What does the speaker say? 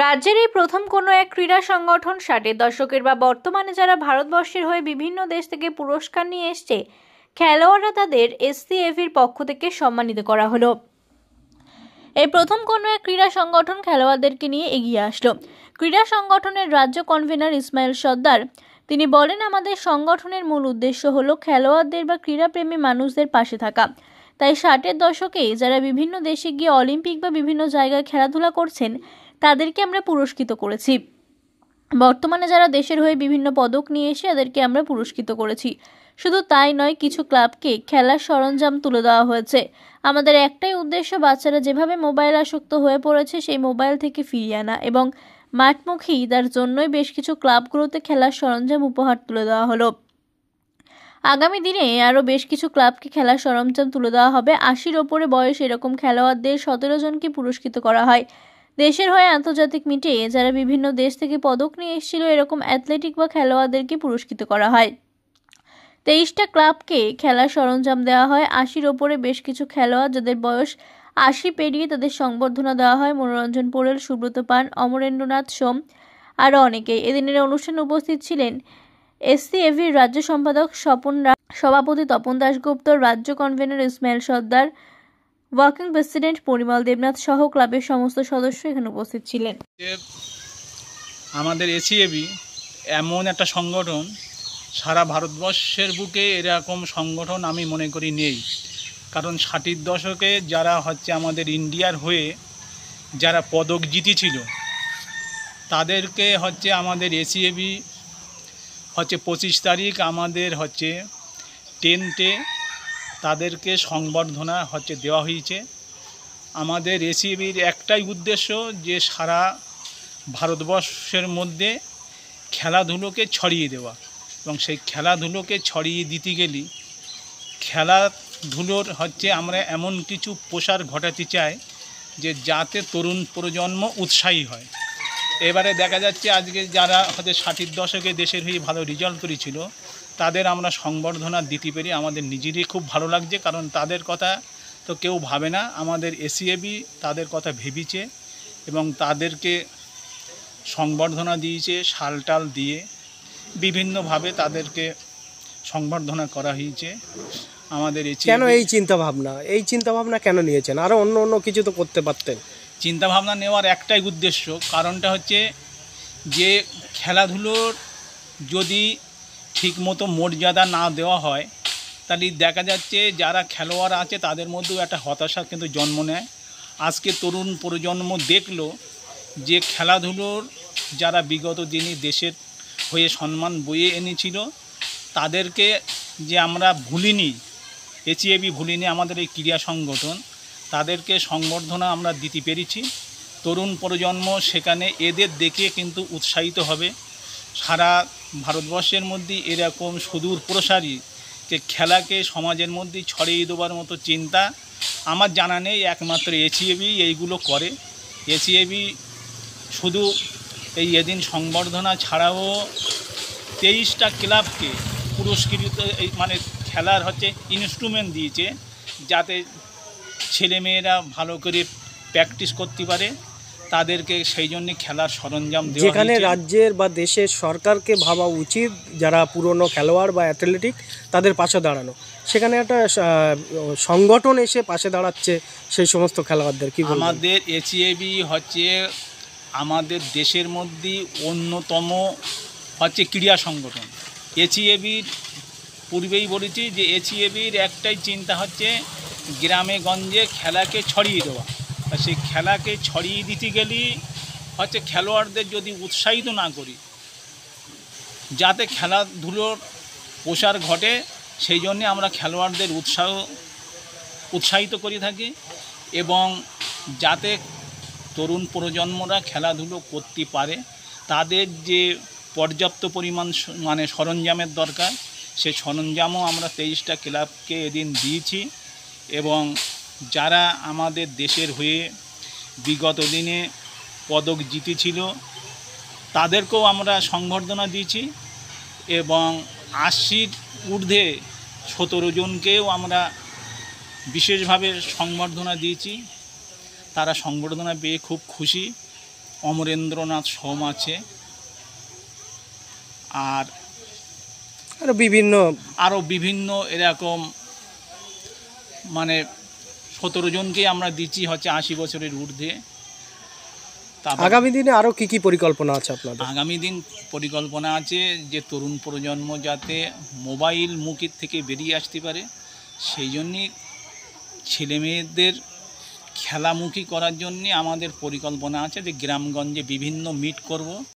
রাজ্যের এই প্রথম কোনো এক ক্রীড়া সংগঠন 60-এর দশকের বা বর্তমানে যারা ভারতবর্ষের হয়ে বিভিন্ন দেশ থেকে পুরস্কার নিয়ে এসছে খেলোয়াড়রা তাদের এসসিএফির পক্ষ থেকে সম্মানিত করা হলো। এই প্রথম কোনো এক ক্রীড়া সংগঠন খেলোয়াড়দেরকে নিয়ে এগিয়ে আসলো। ক্রীড়া সংগঠনের রাজ্য কনভেনর ইসমাইল সর্দার তিনি বলেন, আমাদের সংগঠনের মূল উদ্দেশ্য হলো খেলোয়াড়দের বা ক্রীড়াপ্রেমী মানুষদের পাশে থাকা। তাই 60-এর দশকে যারা বিভিন্ন দেশে গিয়ে অলিম্পিক বা বিভিন্ন জায়গায় খেলাধুলা করছেন তাদেরকে আমরা পুরস্কৃত করেছি। বর্তমানে যারা দেশের হয়ে বিভিন্ন পদক নিয়ে এসে এদেরকে আমরা পুরস্কৃত করেছি। শুধু তাই নয়, কিছু ক্লাবকে খেলার সরঞ্জাম তুলে দেওয়া হয়েছে। আমাদের একটাই উদ্দেশ্য, বাচ্চারা যেভাবে মোবাইল আসক্ত হয়ে পড়েছে সেই মোবাইল থেকে ফিরিয়ে আনা এবং মাঠমুখী তার জন্যই বেশ কিছু ক্লাবগুলোতে খেলার সরঞ্জাম উপহার তুলে দেওয়া হলো। আগামী দিনে আরও বেশ কিছু ক্লাবকে খেলার সরঞ্জাম তুলে দেওয়া হবে। 80-র ওপরে বয়স এরকম খেলোয়াড়দের 17 জনকে পুরস্কৃত করা হয়। দেশের হয়ে আন্তর্জাতিক মিটে যারা বিভিন্ন দেশ থেকে পদক নিয়ে এসেছিল এরকম অ্যাথলেটিক বা খেলোয়াড়দেরকে পুরস্কৃত করা হয়। 23টা ক্লাবকে খেলার সরঞ্জাম দেওয়া হয়। 80-র ওপরে বেশ কিছু খেলোয়াড় যাদের বয়স 80 পেরিয়ে তাদের সংবর্ধনা দেওয়া হয়। মনোরঞ্জন পোড়েল, সুব্রত পান, অমরেন্দ্রনাথ সোম আরও অনেকেই। এদিনের অনুষ্ঠানে উপস্থিত ছিলেন এসসিএফির রাজ্য সম্পাদক স্বপন রায়, সভাপতি তপন দাশগুপ্ত, রাজ্য কনভেনর ইসমাইল সর্দার, ওয়ার্কিং প্রেসিডেন্ট পরিমল দেবনাথ সহ ক্লাবের সমস্ত সদস্য এখানে উপস্থিত ছিলেন। আমাদের এসিএবি এমন একটা সংগঠন, সারা ভারতবর্ষের বুকে এরকম সংগঠন আমি মনে করি নেই। কারণ 60-এর দশকে যারা আমাদের ইন্ডিয়ার হয়ে যারা পদক জিতেছিল তাদেরকে আমাদের এসিএবি 25 তারিখ আমাদের টেন্টে তাদেরকে সংবর্ধনা দেওয়া হয়েছে। আমাদের এসিএবির একটাই উদ্দেশ্য যে সারা ভারতবর্ষের মধ্যে খেলাধুলোকে ছড়িয়ে দেওয়া, এবং সেই খেলাধুলোকে ছড়িয়ে দিতে গেলে খেলাধুলোর আমরা এমন কিছু প্রসার ঘটাতে চাই যে যাতে তরুণ প্রজন্ম উৎসাহী হয়। এবারে দেখা যাচ্ছে আজকে যারা 60-এর দশকে দেশের হয়ে ভালো রেজাল্ট করেছিল তাদের আমরা সংবর্ধনা দিতে পেরে আমাদের নিজেরই খুব ভালো লাগছে। কারণ তাদের কথা তো কেউ ভাবে না, আমাদের এসিএবি তাদের কথা ভেবেছে এবং তাদেরকে সংবর্ধনা দিয়েছে। শালটাল দিয়ে বিভিন্নভাবে তাদেরকে সংবর্ধনা করা হয়েছে। আমাদের কেন এই চিন্তাভাবনা কেন নিয়েছেন? আরও অন্য কিছু তো করতে পারতেন। চিন্তাভাবনা নেওয়ার একটাই উদ্দেশ্য, কারণটা যে খেলাধুলোর যদি ঠিকমতো মর্যাদা না দেওয়া হয় তাহলে দেখা যাচ্ছে যারা খেলোয়াড় আছে তাদের মধ্যেও একটা হতাশা কিন্তু জন্ম নেয়। আজকে তরুণ প্রজন্ম দেখলো যে খেলাধুলোর যারা বিগত দিনে দেশের হয়ে সম্মান বয়ে এনেছিল তাদেরকে যে আমরা ভুলিনি, এসিএবি ভুলিনি, আমাদের এই ক্রীড়া সংগঠন তাদেরকে সংবর্ধনা আমরা দিতে পেরেছি। তরুণ প্রজন্ম সেখানে এদের দেখে কিন্তু উৎসাহিত হবে। সারা ভারতবর্ষের মধ্যে এরকম সুদূর প্রসারী যে খেলাকে সমাজের মধ্যে ছড়িয়ে দেওয়ার মতো চিন্তা আমার জানা নেই। একমাত্র এসিএবি এইগুলো করে। এসিএবি শুধু এদিন সংবর্ধনা ছাড়াও 23টা ক্লাবকে পুরস্কৃত খেলার ইনস্ট্রুমেন্ট দিয়েছে যাতে ছেলেমেয়েরা ভালো করে প্র্যাকটিস করতে পারে, তাদেরকে সেই জন্য খেলার সরঞ্জাম দেওয়া। যেখানে রাজ্যের বা দেশের সরকারকে ভাবা উচিত যারা পুরনো খেলোয়াড় বা অ্যাথলেটিক তাদের পাশে দাঁড়ানো, সেখানে একটা সংগঠন এসে পাশে দাঁড়াচ্ছে সেই সমস্ত খেলোয়াড়দের। কি আমাদের এসিএবি আমাদের দেশের মধ্যে অন্যতম ক্রীড়া সংগঠন। এসিএবির পূর্বেই বলেছি যে এসিএবির একটাই চিন্তা গ্রামে গঞ্জে খেলাকে ছড়িয়ে দেওয়া। সেই খেলাকে ছড়িয়ে দিতে গেলেই খেলোয়াড়দের যদি উৎসাহিত না করি যাতে খেলাধুলোর প্রসার ঘটে, সেই জন্যে আমরা খেলোয়াড়দের উৎসাহিত করে থাকি এবং যাতে তরুণ প্রজন্মরা খেলাধুলো করতে পারে তাদের যে পর্যাপ্ত পরিমাণ সরঞ্জামের দরকার সেই সরঞ্জামও আমরা 23টা ক্লাবকে এদিন দিয়েছি। এবং যারা আমাদের দেশের হয়ে বিগত দিনে পদক জিতেছিল তাদেরকেও আমরা সংবর্ধনা দিয়েছি এবং 80-র ঊর্ধ্বে 17 জনকেও আমরা বিশেষভাবে সংবর্ধনা দিয়েছি। তারা সংবর্ধনা পেয়ে খুব খুশি অমরেন্দ্রনাথ সোম আছে, আর আরও বিভিন্ন আরও বিভিন্ন এরকম মানে 17 জনকেই আমরা দিচ্ছি হচ্ছে 80 বছরের ঊর্ধ্বে। তারপর আগামী দিনে আরও কি কি পরিকল্পনা আছে আপনাদের? আগামী দিন পরিকল্পনা আছে যে তরুণ প্রজন্ম যাতে মোবাইল মুখের থেকে বেরিয়ে আসতে পারে, সেই জন্যই ছেলেমেয়েদের খেলামুখী করার জন্যে আমাদের পরিকল্পনা আছে যে গ্রামগঞ্জে বিভিন্ন মিট করব।